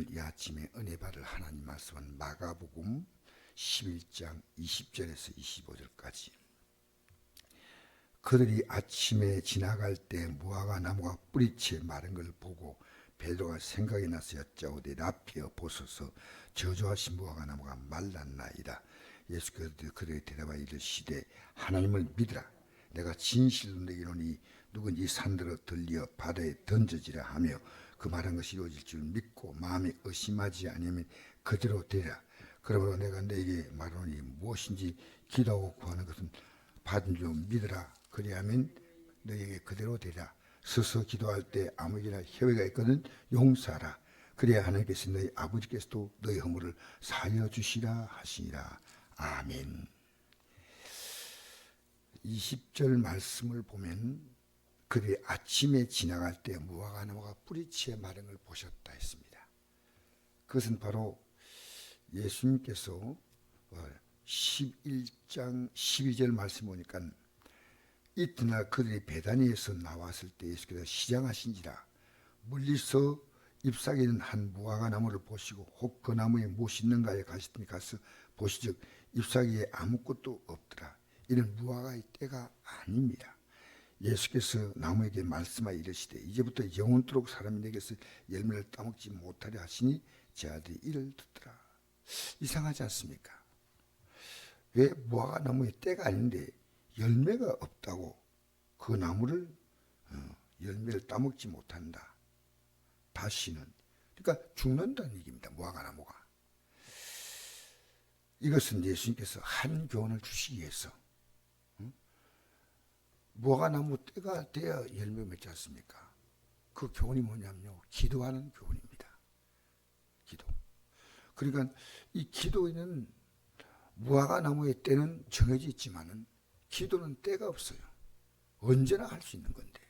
오늘 이 아침에 은혜 받을 하나님 말씀은 마가복음 11장 20절에서 25절까지. 그들이 아침에 지나갈 때 무화과 나무가 뿌리채 마른 걸 보고 베드로가 생각이 나서 여짜오되 라피어 보소서 저주하신 무화과 나무가 말랐나이다. 예수께서 그들에게 대답하여 이르시되 하나님을 믿으라. 내가 진실로 너희에게 이르노니 누구든지 산들어 들리어 바다에 던져지라 하며 그 말한 것이 이루어질 줄 믿고 마음에 의심하지 아니하면 그대로 되리라. 그러므로 내가 너에게 말하노니 무엇인지 기도하고 구하는 것은 받은 줄 믿으라. 그리하면 너에게 그대로 되리라. 서서 기도할 때 아무에게나 협의가 있거든 용서하라. 그래야 하나님께서 너희 아버지께서도 너희 허물을 사하여 주시라 하시니라. 아멘. 20절 말씀을 보면 그들이 아침에 지나갈 때 무화과 나무가 뿌리채 마른 걸 보셨다 했습니다. 그것은 바로 예수님께서 11장 12절 말씀 보니까 이튿날 그들이 베다니에서 나왔을 때 예수께서 시장하신지라 멀리서 잎사귀 있는 한 무화과 나무를 보시고 혹 그 나무에 무엇이 있는가에 가시더니 가서 보시즉 잎사귀에 아무것도 없더라. 이는 무화과의 때가 아닙니다. 예수께서 나무에게 말씀하여 이르시되 이제부터 영원토록 사람이 내게서 열매를 따먹지 못하려 하시니 제 아들이 이를 듣더라. 이상하지 않습니까? 왜 무화과 나무의 때가 아닌데 열매가 없다고 그 나무를 열매를 따먹지 못한다. 다시는. 그러니까 죽는다는 얘기입니다. 무화과 나무가. 이것은 예수님께서 한 교훈을 주시기 위해서 무화과 나무 때가 돼야 열매 맺지 않습니까? 그 교훈이 뭐냐면요. 기도하는 교훈입니다. 기도. 그러니까 이 기도에는 무화과 나무의 때는 정해져 있지만은 기도는 때가 없어요. 언제나 할 수 있는 건데.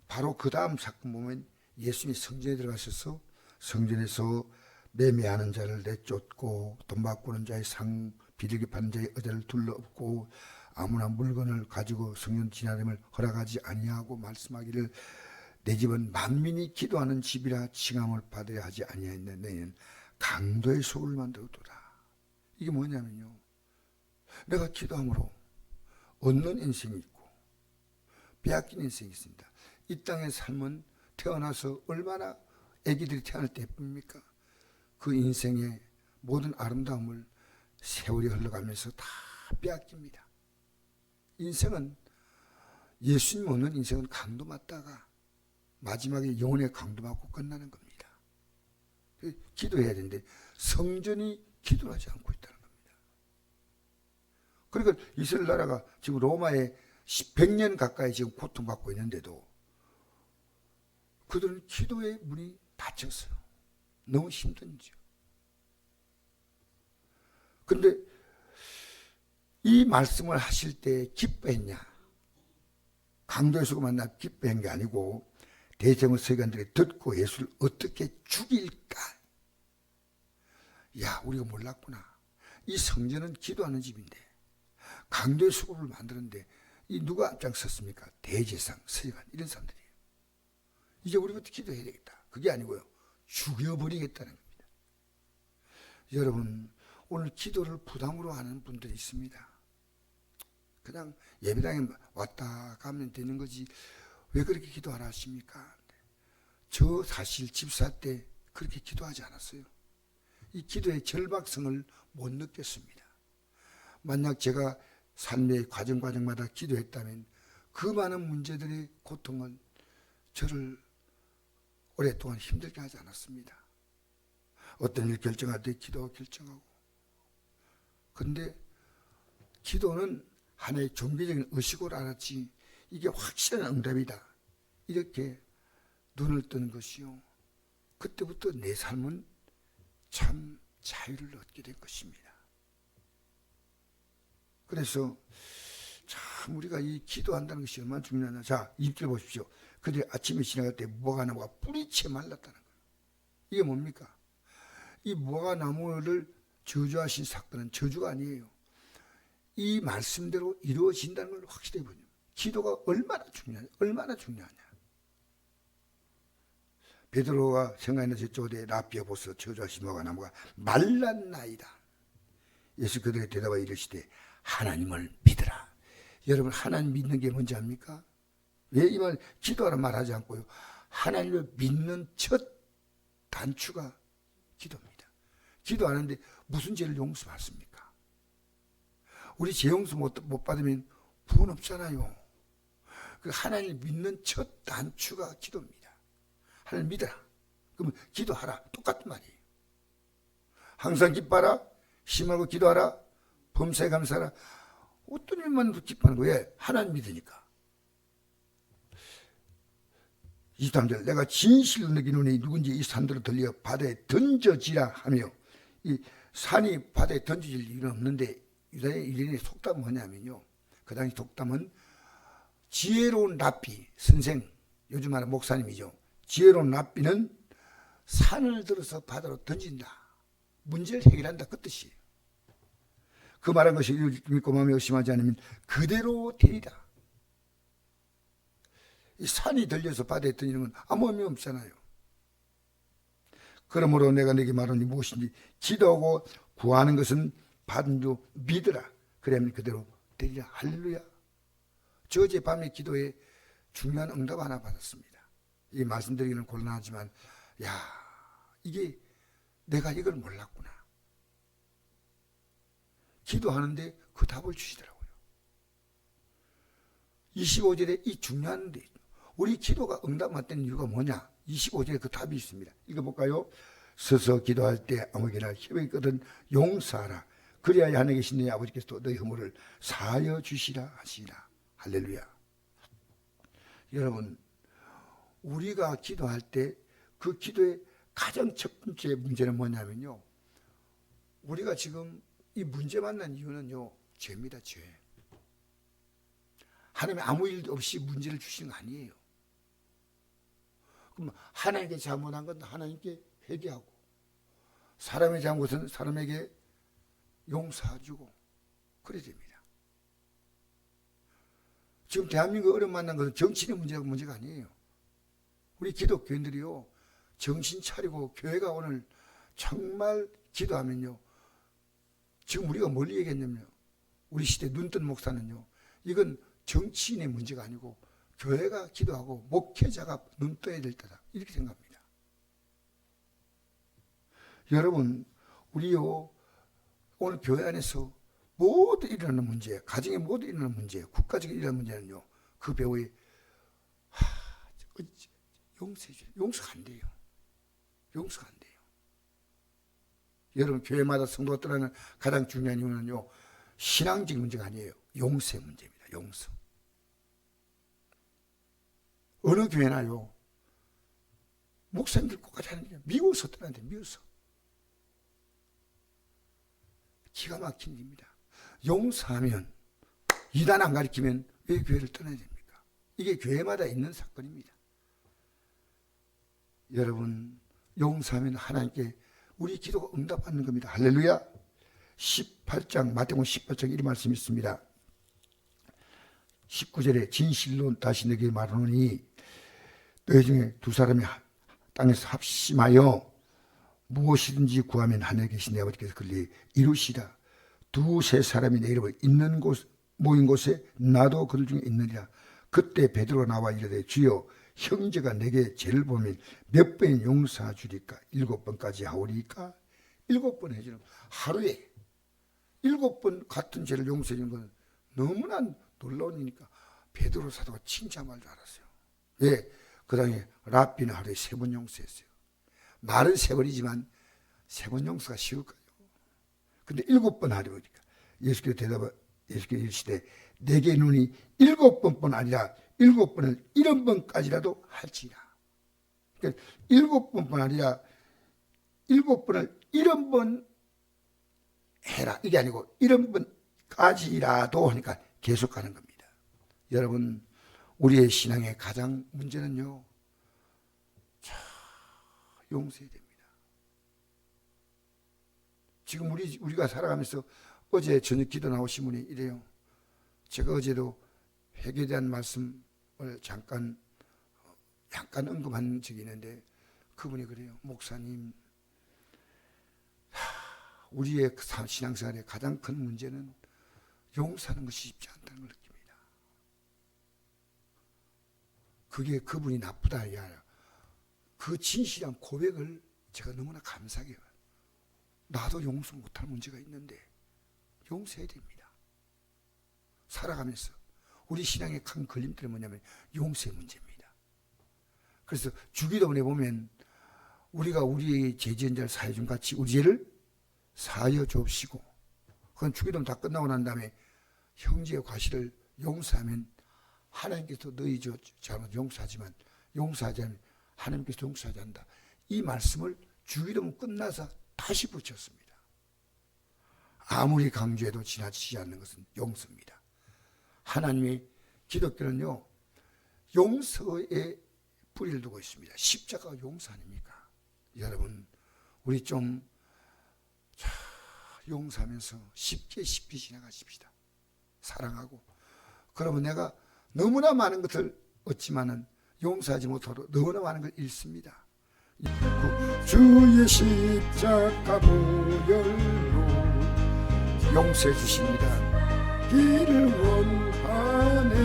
바로 그 다음 사건 보면 예수님이 성전에 들어가셔서 성전에서 매매하는 자를 내쫓고 돈 바꾸는 자의 상, 비리게 파는 자의 의자를 둘러엎고 아무나 물건을 가지고 성전 지나림을 허락하지 아니하고 말씀하기를 내 집은 만민이 기도하는 집이라 칭함을 받아야 하지 아니하였는데 너희는 강도의 소를 만들어두라. 이게 뭐냐면요. 내가 기도함으로 얻는 인생이 있고 빼앗긴 인생이 있습니다. 이 땅의 삶은 태어나서 얼마나 아기들이 태어날 때 예쁩니까? 그 인생의 모든 아름다움을 세월이 흘러가면서 다 빼앗깁니다. 인생은 예수님 없는 인생은 강도 맞다가 마지막에 영혼의 강도 맞고 끝나는 겁니다. 기도해야 되는데 성전이 기도를 하지 않고 있다는 겁니다. 그러니까 이스라엘 나라가 지금 로마에 100년 가까이 지금 고통받고 있는데도 그들은 기도의 문이 닫혔어요. 너무 힘든지요. 그런데 이 말씀을 하실 때 기뻐했냐? 강도에서 만나 기뻐한 게 아니고 대제사장 서기관들이 듣고 예수를 어떻게 죽일까? 야, 우리가 몰랐구나. 이 성전은 기도하는 집인데 강도의 수급을 만드는데 이 누가 앞장섰습니까? 대제사장, 서기관 이런 사람들이에요. 이제 우리부터 기도해야 되겠다. 그게 아니고요. 죽여버리겠다는 겁니다. 여러분, 오늘 기도를 부담으로 하는 분들이 있습니다. 그냥 예배당에 왔다 가면 되는 거지 왜 그렇게 기도하라 하십니까? 저 사실 집사 때 그렇게 기도하지 않았어요. 이 기도의 절박성을 못 느꼈습니다. 만약 제가 삶의 과정마다 기도했다면 그 많은 문제들의 고통은 저를 오랫동안 힘들게 하지 않았습니다. 어떤 일 결정할 때 기도 결정하고. 그런데 기도는 하나의 종교적인 의식으로 알았지 이게 확실한 응답이다. 이렇게 눈을 뜨는 것이요. 그때부터 내 삶은 참 자유를 얻게 된 것입니다. 그래서 참 우리가 이 기도한다는 것이 얼마나 중요하냐. 자, 2절 보십시오. 그들이 아침에 지나갈 때 무화과 나무가 뿌리채 말랐다는 거예요. 이게 뭡니까? 이 무화과 나무를 저주하신 사건은 저주가 아니에요. 이 말씀대로 이루어진다는 걸 확실히 보죠. 기도가 얼마나 중요하냐. 베드로가 생각나 저쪽에 라비아 보서 저주하시 무화과 나무가 말랐나이다. 예수 그들에게 대답하여 이르시되 하나님을 믿으라. 여러분, 하나님 믿는 게 뭔지 압니까? 왜 이 말 기도하라 말하지 않고요, 하나님을 믿는 첫 단추가 기도입니다. 기도하는데 무슨 죄를 용서받습니까? 우리 죄 용서 못 받으면 구원 없잖아요. 그 하나님을 믿는 첫 단추가 기도입니다. 하나님 믿어라. 그러면 기도하라. 똑같은 말이에요. 항상 기뻐하라. 심하고 기도하라. 범사에 감사하라. 어떤 일만 기뻐하는 거예요? 왜? 하나님 믿으니까. 23절 내가 진실로 느끼노니 누군지 이 산들을 들려 바다에 던져지라 하며, 이 산이 바다에 던져질 일은 없는데 유다의 일인의 속담은 뭐냐면요, 그 당시 속담은 지혜로운 랍비 선생, 요즘 말하는 목사님이죠. 지혜로운 랍비는 산을 들어서 바다로 던진다, 문제를 해결한다, 그 뜻이에요. 그 말한 것이 믿고 마음에 의심하지 않으면 그대로 되리라. 이 산이 들려서 바다에 던지는 건 아무 의미 없잖아요. 그러므로 내가 네게 말하니 무엇인지 기도하고 구하는 것은 받은 줄 믿으라. 그러면 그대로 되리라. 할렐루야. 저 어제 밤에 기도에 중요한 응답 하나 받았습니다. 이 말씀드리기는 곤란하지만, 야, 이게 내가 이걸 몰랐구나. 기도하는데 그 답을 주시더라고요. 25절에 이 중요한데, 우리 기도가 응답받는 이유가 뭐냐? 25절에 그 답이 있습니다. 읽어볼까요? 서서 기도할 때 아무에게나 협약이 있거든 용서하라. 그리하여 하늘에 계신 네 아버지께서 너희 허물을 사하여 주시라 하시라. 할렐루야. 여러분, 우리가 기도할 때 그 기도의 가장 첫 번째 문제는 뭐냐면요, 우리가 지금 이 문제 만난 이유는요, 죄입니다. 죄. 하나님이 아무 일 없이 문제를 주시는 거 아니에요. 그럼 하나님께 잘못한 건 하나님께 회개하고, 사람의 잘못은 사람에게 용서해주고, 그래야 됩니다. 지금 대한민국 어려움 만난 것은 정치의 문제가 아니에요. 우리 기독교인들이요, 정신 차리고 교회가 오늘 정말 기도하면요, 지금 우리가 뭘 얘기했냐면요, 우리 시대 눈뜬 목사는요, 이건 정치인의 문제가 아니고 교회가 기도하고 목회자가 눈 떠야 될 때다, 이렇게 생각합니다. 여러분, 우리요, 오늘 교회 안에서 모두 일어나는 문제, 가정에 모두 일어나는 문제, 국가적인 일어나는 문제는요, 그 배우의 용서가 안 돼요. 용서가 안 돼요. 여러분, 교회마다 성도가 떠나는 가장 중요한 이유는요, 신앙적 문제가 아니에요. 용서의 문제입니다. 용서. 어느 교회나요, 목사님들 꼭까지 하는 게 미워서 떠나는데, 미워서. 기가 막힌 일입니다. 용서하면, 이단 안 가르치면 왜 교회를 떠나야 됩니까? 이게 교회마다 있는 사건입니다. 여러분, 용서하면 하나님께 우리 기도가 응답받는 겁니다. 할렐루야. 18장, 마태복음 18장 이런 말씀이 있습니다. 19절에 진실로 다시 내게 말하노니 너희 중에 두 사람이 땅에서 합심하여 무엇이든지 구하면 하늘에 계신 내 아버지께서 그를 이루시라. 두세 사람이 내 이름을 있는 곳 모인 곳에 나도 그들 중에 있느니라. 그때 베드로가 나와 이르되 주여, 형제가 내게 죄를 보면 몇 번이 용서해 주리까? 7번까지 하오리까? 7번 해주는, 하루에 7번 같은 죄를 용서해 주는 건 너무나 놀라운 일이니까 베드로 사도가 칭찬할 줄 알았어요. 왜? 그 당시에 랍비는 하루에 3번 용서했어요. 말은 3번이지만 3번 용서가 쉬울까요? 근데 7번 하려니까 예수께서 이르시되 내게 눈이 7번뿐 아니라 7번을 70번까지라도 할지라. 그러니까 7번뿐 아니라 7번을 70번 해라, 이게 아니고 70번까지라도 하니까 계속 가는 겁니다. 여러분, 우리의 신앙의 가장 문제는요, 용서해야 됩니다. 지금 우리가 살아가면서 어제 저녁 기도 나오신 분이 이래요. 제가 어제도 회개에 대한 말씀을 잠깐 언급한 적이 있는데, 그분이 그래요. 목사님, 우리의 신앙생활의 가장 큰 문제는 용서하는 것이 쉽지 않다는 걸 느낍니다. 그게 그분이 나쁘다 아니라 그 진실한 고백을 제가 너무나 감사하게 봐요. 나도 용서 못할 문제가 있는데 용서해야 됩니다. 살아가면서 우리 신앙의 큰 걸림돌이 뭐냐면 용서의 문제입니다. 그래서 주기도문에 보면 우리가 우리 죄지은 사여 준 같이 우리 죄를 사여 줍시고, 그건 주기도문 다 끝나고 난 다음에 형제의 과실을 용서하면 하나님께서 너희 잘못 용서하지만 용서하지 않으면 하나님께서 용서하지 않는다. 이 말씀을 주기도문 끝나서 다시 붙였습니다. 아무리 강조해도 지나치지 않는 것은 용서입니다. 하나님의 기독교는요, 용서에 뿌리를 두고 있습니다. 십자가가 용서 아닙니까? 여러분, 우리 좀 용서하면서 쉽게 지나가십시다. 사랑하고. 그러면 내가 너무나 많은 것을 얻지만은 용서하지 못하고 너무나 많은 걸 잃습니다. 주의 십자가 보혈로 용서해 주십니다. 길을 원하네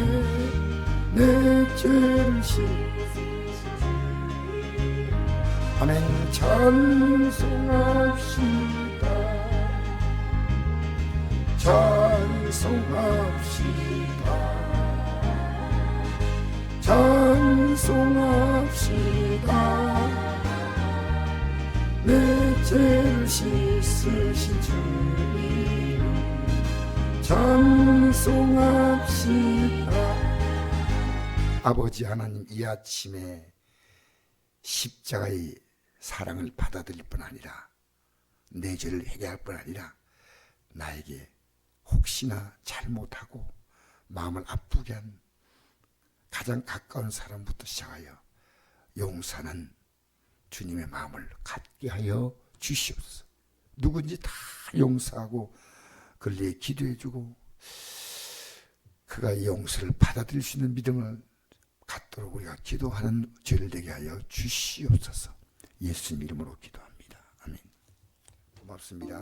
내 죄를 아멘. 찬송합시다. 내 죄를 씻으신 주 이름 찬송합시다. 아버지 하나님, 이 아침에 십자가의 사랑을 받아들일 뿐 아니라 내 죄를 회개할 뿐 아니라 나에게 혹시나 잘못하고 마음을 아프게 한 가장 가까운 사람부터 시작하여 용서하는 주님의 마음을 갖게 하여 주시옵소서. 누군지 다 용서하고 그를 위해 기도해주고 그가 이 용서를 받아들일 수 있는 믿음을 갖도록 우리가 기도하는 죄를 되게 하여 주시옵소서. 예수님 이름으로 기도합니다. 아멘. 고맙습니다.